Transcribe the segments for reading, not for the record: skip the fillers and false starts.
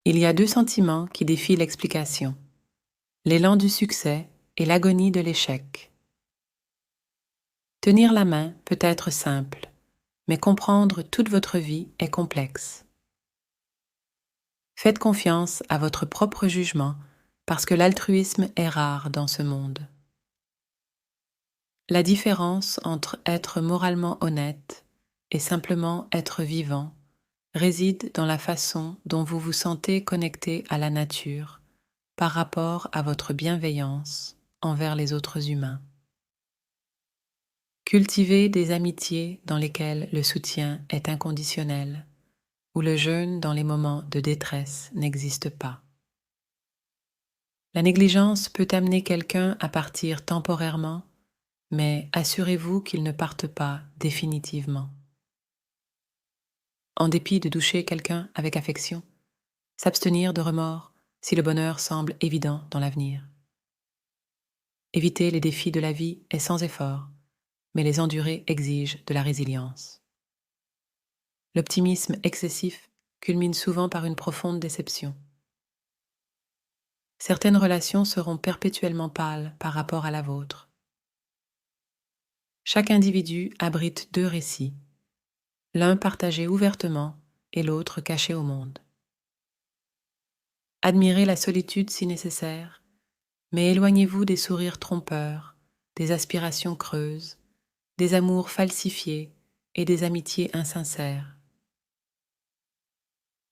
Il y a deux sentiments qui défient l'explication: l'élan du succès et l'agonie de l'échec. Tenir la main peut être simple, mais comprendre toute votre vie est complexe. Faites confiance à votre propre jugement parce que l'altruisme est rare dans ce monde. La différence entre être moralement honnête et simplement être vivant réside dans la façon dont vous vous sentez connecté à la nature par rapport à votre bienveillance envers les autres humains. Cultivez des amitiés dans lesquelles le soutien est inconditionnel, où le jeûne dans les moments de détresse n'existe pas. La négligence peut amener quelqu'un à partir temporairement, mais assurez-vous qu'il ne parte pas définitivement. En dépit de doucher quelqu'un avec affection, s'abstenir de remords si le bonheur semble évident dans l'avenir. Éviter les défis de la vie est sans effort, mais les endurer exige de la résilience. L'optimisme excessif culmine souvent par une profonde déception. Certaines relations seront perpétuellement pâles par rapport à la vôtre. Chaque individu abrite deux récits, l'un partagé ouvertement et l'autre caché au monde. Admirez la solitude si nécessaire, mais éloignez-vous des sourires trompeurs, des aspirations creuses, des amours falsifiés et des amitiés insincères.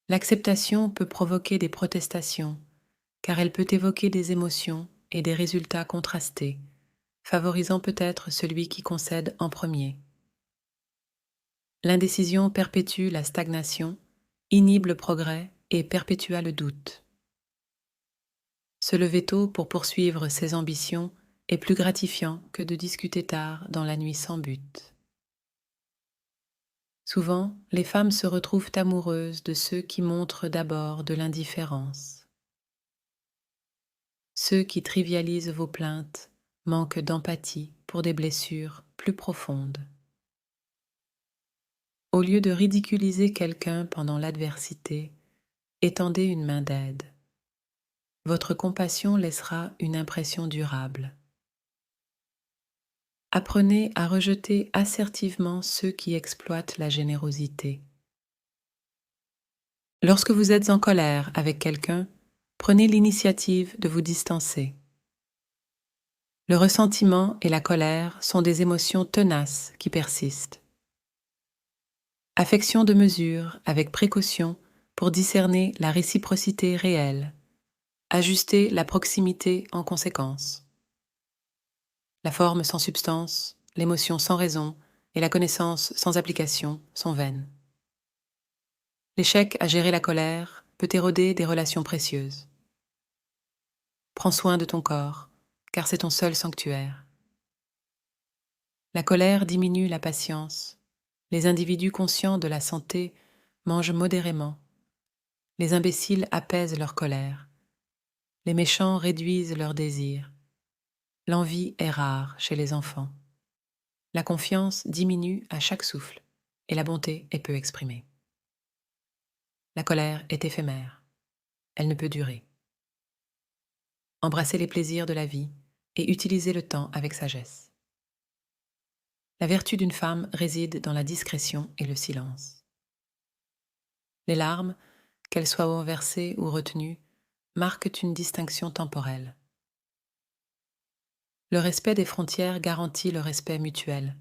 L'acceptation peut provoquer des protestations, car elle peut évoquer des émotions et des résultats contrastés, favorisant peut-être celui qui concède en premier. L'indécision perpétue la stagnation, inhibe le progrès et perpétua le doute. Se lever tôt pour poursuivre ses ambitions est plus gratifiant que de discuter tard dans la nuit sans but. Souvent, les femmes se retrouvent amoureuses de ceux qui montrent d'abord de l'indifférence. Ceux qui trivialisent vos plaintes manquent d'empathie pour des blessures plus profondes. Au lieu de ridiculiser quelqu'un pendant l'adversité, étendez une main d'aide. Votre compassion laissera une impression durable. Apprenez à rejeter assertivement ceux qui exploitent la générosité. Lorsque vous êtes en colère avec quelqu'un, prenez l'initiative de vous distancer. Le ressentiment et la colère sont des émotions tenaces qui persistent. Affection de mesure avec précaution pour discerner la réciprocité réelle. Ajuster la proximité en conséquence. La forme sans substance, l'émotion sans raison et la connaissance sans application sont vaines. L'échec à gérer la colère peut éroder des relations précieuses. Prends soin de ton corps, car c'est ton seul sanctuaire. La colère diminue la patience. Les individus conscients de la santé mangent modérément. Les imbéciles apaisent leur colère. Les méchants réduisent leurs désirs. L'envie est rare chez les enfants. La confiance diminue à chaque souffle et la bonté est peu exprimée. La colère est éphémère. Elle ne peut durer. Embrassez les plaisirs de la vie et utilisez le temps avec sagesse. La vertu d'une femme réside dans la discrétion et le silence. Les larmes, qu'elles soient versées ou retenues, marquent une distinction temporelle. Le respect des frontières garantit le respect mutuel.